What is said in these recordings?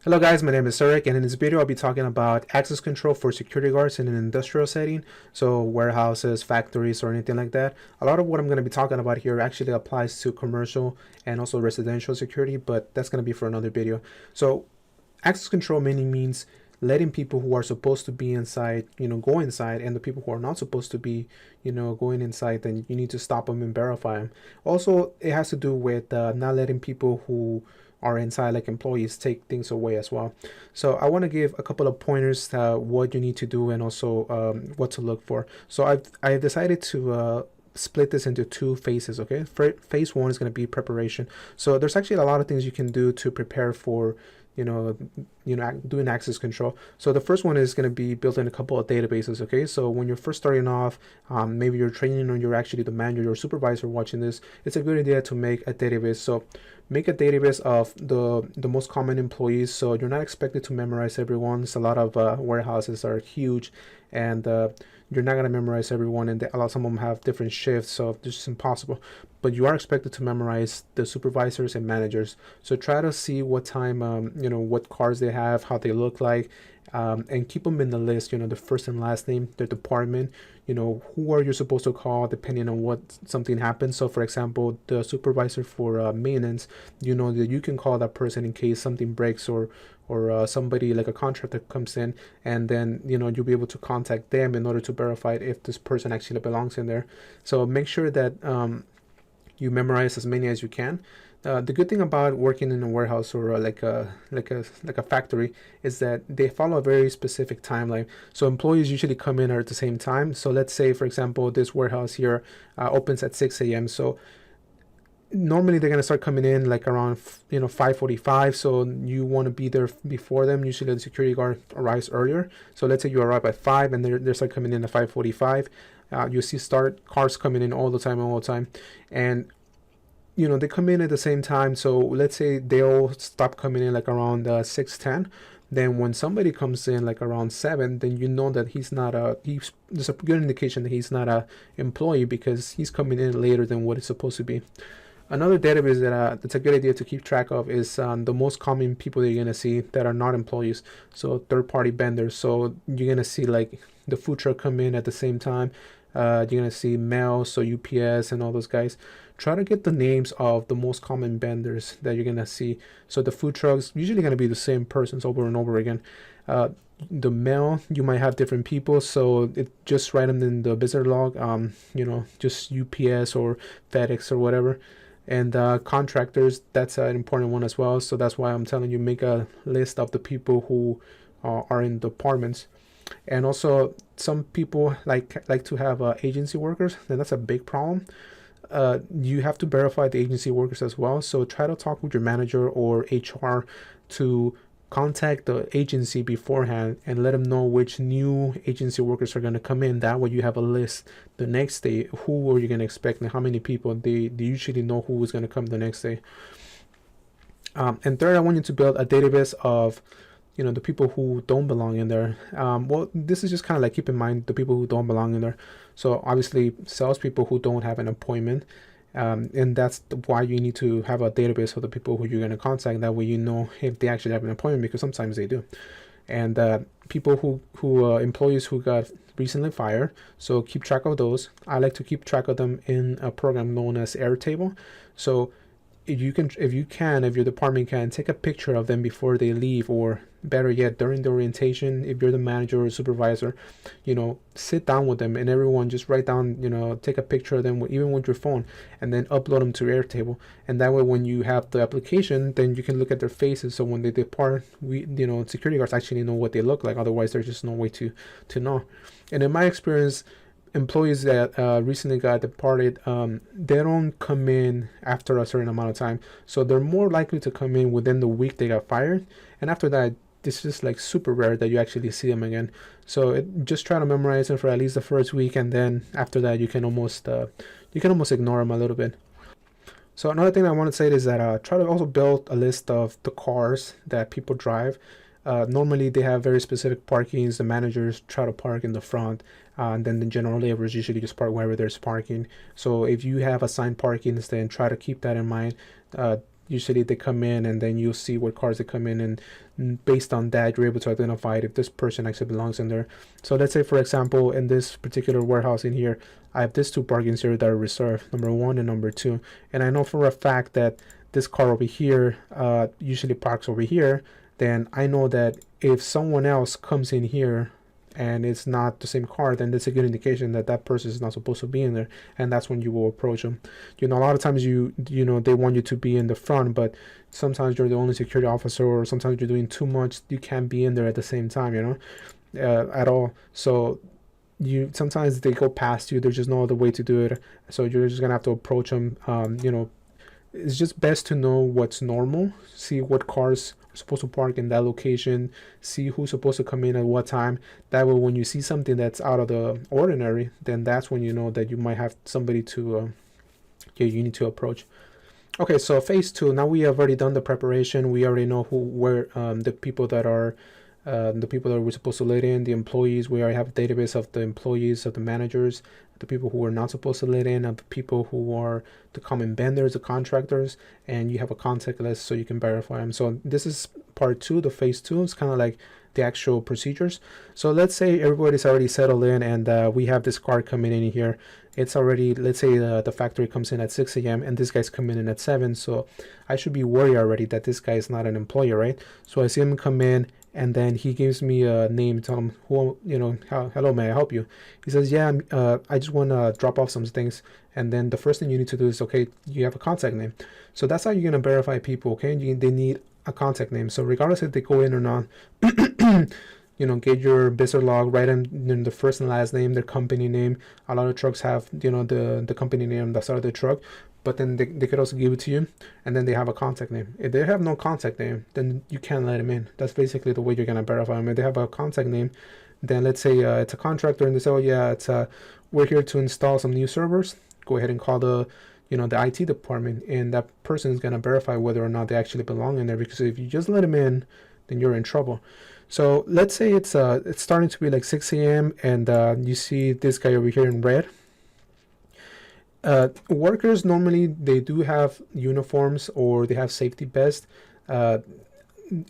Hello guys, my name is Eric, and in this video I'll be talking about access control for security guards in an industrial setting, so warehouses, factories, or anything like that. A lot of what I'm going to be talking about here actually applies to commercial and also residential security, but that's going to be for another video. So access control mainly means letting people who are supposed to be inside, go inside, and the people who are not supposed to be, going inside, then you need to stop them and verify them. Also, it has to do with not letting people who are inside, like employees, take things away as well. So I want to give a couple of pointers to what you need to do and also what to look for. So I've decided to split this into two phases. Okay, phase one is going to be preparation. So there's actually a lot of things you can do to prepare for doing access control. So the first one is going to be building a couple of databases. Okay, so when you're first starting off, maybe you're training or you're actually the manager or supervisor watching this, it's a good idea to make a database. So make a database of the most common employees, so you're not expected to memorize everyone. A lot of warehouses are huge, and you're not going to memorize everyone, and a lot, some of them have different shifts, so it's just impossible. But you are expected to memorize the supervisors and managers. So try to see what time, what cars they have, how they look like, and keep them in the list, the first and last name, their department, who are you supposed to call depending on what something happens. So for example, the supervisor for maintenance, that you can call that person in case something breaks, or somebody like a contractor comes in, and then you'll be able to contact them in order to verify if this person actually belongs in there. So make sure that you memorize as many as you can. The good thing about working in a warehouse or like a factory is that they follow a very specific timeline. So employees usually come in at the same time. So let's say, for example, this warehouse here opens at 6 a.m. So normally they're going to start coming in like around 5:45. So you want to be there before them. Usually the security guard arrives earlier. So let's say you arrive at 5 and they start coming in at 5:45. You see cars coming in all the time, and they come in at the same time. So let's say they all stop coming in like around 6:10. Then when somebody comes in like around 7, then you know that there's a good indication that he's not a employee, because he's coming in later than what it's supposed to be. Another database that's a good idea to keep track of is the most common people that you're going to see that are not employees, so third-party vendors. So you're going to see like the food truck come in at the same time. You're going to see mail, so UPS and all those guys. Try to get the names of the most common vendors that you're going to see. So the food trucks usually going to be the same persons over and over again. The mail, you might have different people, so just write them in the visitor log, just UPS or FedEx or whatever. And contractors, that's an important one as well. So that's why I'm telling you, make a list of the people who are in departments. And also some people like to have agency workers, and that's a big problem. You have to verify the agency workers as well. So try to talk with your manager or HR to contact the agency beforehand and let them know which new agency workers are going to come in. That way you have a list the next day, who are you going to expect and how many people. They usually know who is going to come the next day. And third, I want you to build a database of the people who don't belong in there. Well, this is just kind of like, keep in mind the people who don't belong in there. So obviously salespeople who don't have an appointment, and that's why you need to have a database of the people who you're going to contact. That way you know if they actually have an appointment, because sometimes they do. And people who employees who got recently fired, so keep track of those. I like to keep track of them in a program known as Airtable. So if your department can, take a picture of them before they leave, or better yet, during the orientation, if you're the manager or supervisor, sit down with them and everyone just write down, take a picture of them, even with your phone, and then upload them to Airtable. And that way, when you have the application, then you can look at their faces. So when they depart, security guards actually know what they look like. Otherwise, there's just no way to know. And in my experience, employees that recently got departed, they don't come in after a certain amount of time, so they're more likely to come in within the week they got fired, and after that it's just like super rare that you actually see them again. So just try to memorize them for at least the first week, and then after that you can almost ignore them a little bit. So another thing I want to say is that try to also build a list of the cars that people drive. Normally they have very specific parkings. The managers try to park in the front, and then the general laborers usually just park wherever there's parking. So if you have assigned parkings, then try to keep that in mind. usually they come in, and then you'll see what cars they come in, and based on that you're able to identify if this person actually belongs in there. So let's say, for example, in this particular warehouse in here, I have these two parkings here that are reserved, number 1 and number 2, and I know for a fact that this car over here usually parks over here. Then I know that if someone else comes in here and it's not the same car, then that's a good indication that that person is not supposed to be in there, and that's when you will approach them. A lot of times you know they want you to be in the front, but sometimes you're the only security officer, or sometimes you're doing too much, you can't be in there at the same time, at all. So sometimes they go past you, there's just no other way to do it, so you're just gonna have to approach them. It's just best to know what's normal, see what cars are supposed to park in that location, see who's supposed to come in at what time. That way, when you see something that's out of the ordinary, then that's when you know that you might have somebody to you need to approach. Okay, so phase 2. Now we have already done the preparation. We already know where the people that we're supposed to let in, the employees. We already have a database of the employees, of the managers, the people who are not supposed to let in, of the people who are the common vendors, the contractors, and you have a contact list so you can verify them. So this is part 2, the phase 2. It's kind of like the actual procedures. So let's say everybody's already settled in, and we have this car coming in here. It's already, let's say the factory comes in at 6 a.m. and this guy's coming in at 7. So I should be worried already that this guy is not an employee, right? So I see him come in, and then he gives me a name, tell him, hello, may I help you? He says, yeah, I just want to drop off some things. And then the first thing you need to do is, okay, you have a contact name. So that's how you're going to verify people, okay? They need a contact name. So regardless if they go in or not, get your visitor log, write in the first and last name, their company name. A lot of trucks have, the company name that's out of the truck, but then they could also give it to you, and then they have a contact name. If they have no contact name, then you can't let them in. That's basically the way you're going to verify them. If they have a contact name, then let's say it's a contractor, and they say, oh yeah, we're here to install some new servers. Go ahead and call the IT department, and that person is going to verify whether or not they actually belong in there, because if you just let them in, then you're in trouble. So let's say it's starting to be like 6 a.m. and you see this guy over here in red. Workers normally, they do have uniforms or they have safety vests.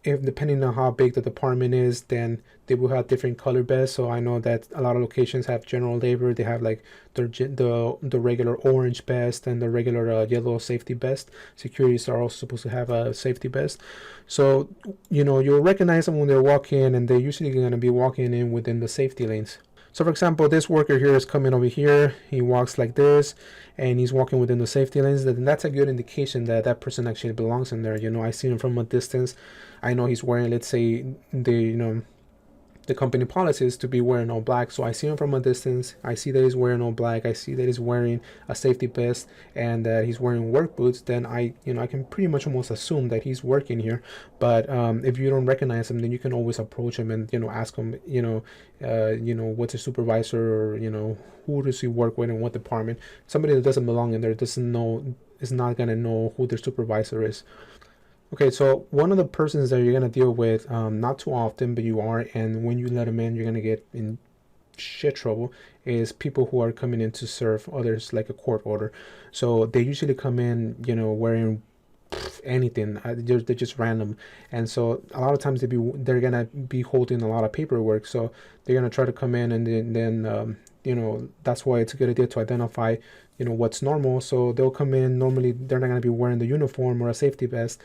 If depending on how big the department is, then they will have different color vests. So I know that a lot of locations have general labor. They have like the regular orange vest and the regular yellow safety vest. Securities are also supposed to have a safety vest. So you'll recognize them when they're walking, and they're usually going to be walking in within the safety lanes. So for example, this worker here is coming over here. He walks like this, and he's walking within the safety lanes. And that's a good indication that that person actually belongs in there. I see him from a distance. I know he's wearing, let's say, the company policy is to be wearing all black. So I see him from a distance. I see that he's wearing all black. I see that he's wearing a safety vest and that he's wearing work boots. Then I can pretty much almost assume that he's working here. But if you don't recognize him, then you can always approach him and ask him, what's his supervisor, or who does he work with and what department. Somebody that doesn't belong in there is not gonna know who their supervisor is. Okay, so one of the persons that you're going to deal with, not too often, but you are, and when you let them in, you're going to get in shit trouble, is people who are coming in to serve others like a court order. So they usually come in, wearing anything. They're just random, and so a lot of times they're going to be holding a lot of paperwork. So they're going to try to come in, and then that's why it's a good idea to identify what's normal. So they'll come in, normally they're not going to be wearing the uniform or a safety vest.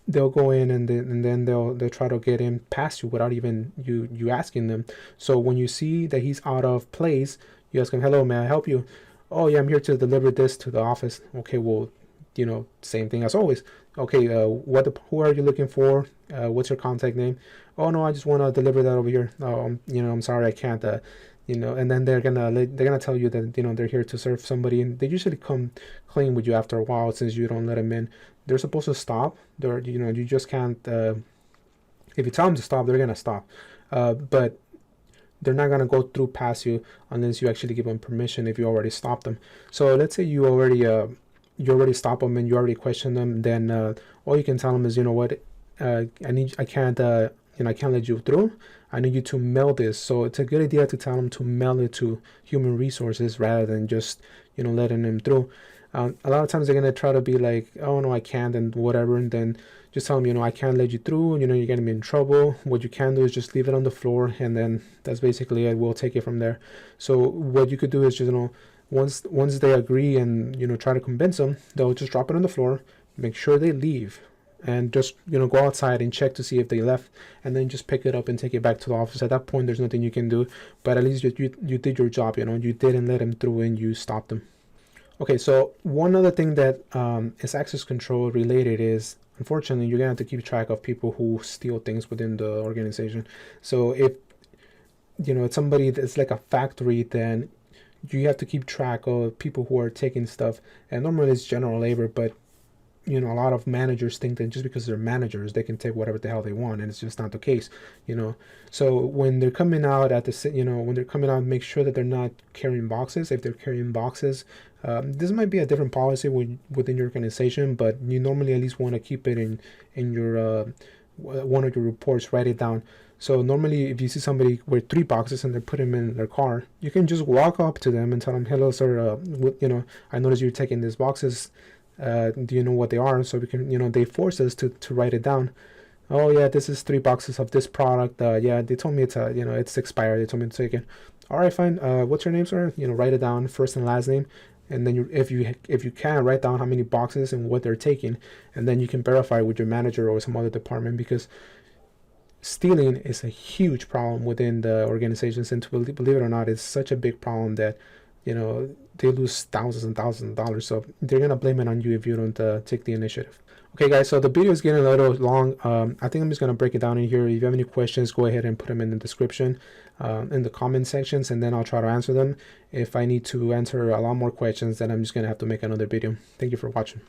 They'll go in and then they'll try to get in past you without even you asking them. So when you see that he's out of place, you ask him, hello, may I help you? Oh yeah, I'm here to deliver this to the office. Okay, well, same thing as always. Okay, who are you looking for? What's your contact name? Oh no, I just want to deliver that over here. I'm sorry, I can't. And then they're gonna tell you that they're here to serve somebody, and they usually come clean with you after a while since you don't let them in. They're supposed to stop. You just can't. If you tell them to stop, they're gonna stop, but they're not gonna go through past you unless you actually give them permission. If you already stopped them, so let's say you already stop them and you already question them, then all you can tell them is, what, I can't let you through. I need you to mail this. So it's a good idea to tell them to mail it to human resources rather than just letting them through. A lot of times they're gonna try to be like, oh no, I can't, and whatever, and then just tell them, I can't let you through. You're gonna be in trouble. What you can do is just leave it on the floor, and then that's basically it. We'll take it from there. So what you could do is just, once they agree and try to convince them, they'll just drop it on the floor, make sure they leave, and just go outside and check to see if they left, and then just pick it up and take it back to the office. At that point, there's nothing you can do, but at least you did your job. You didn't let them through and you stopped them. Okay, so one other thing that is access control related is, unfortunately, you're gonna have to keep track of people who steal things within the organization. So if it's somebody that's like a factory, then you have to keep track of people who are taking stuff. And normally it's general labor, but a lot of managers think that just because they're managers, they can take whatever the hell they want, and it's just not the case. So when they're coming out when they're coming out, make sure that they're not carrying boxes. If they're carrying boxes, this might be a different policy within your organization, but you normally at least want to keep it in your one of your reports. Write it down. So normally, if you see somebody with 3 boxes and they're putting them in their car, you can just walk up to them and tell them, "Hello, sir. I noticed you're taking these boxes. Do you know what they are?" So we can, they force us to write it down. Oh yeah, this is 3 boxes of this product. Yeah, they told me it's expired. They told me to take it. All right, fine. What's your name, sir? Write it down, first and last name, and then if you can, write down how many boxes and what they're taking, and then you can verify with your manager or some other department, because stealing is a huge problem within the organizations, and believe it or not, it's such a big problem that they lose thousands and thousands of dollars. So they're gonna blame it on you if you don't take the initiative. Okay, guys, so the video is getting a little long. I think I'm just gonna break it down in here. If you have any questions, go ahead and put them in the description, in the comment sections, and then I'll try to answer them. If I need to answer a lot more questions, then I'm just gonna have to make another video. Thank you for watching.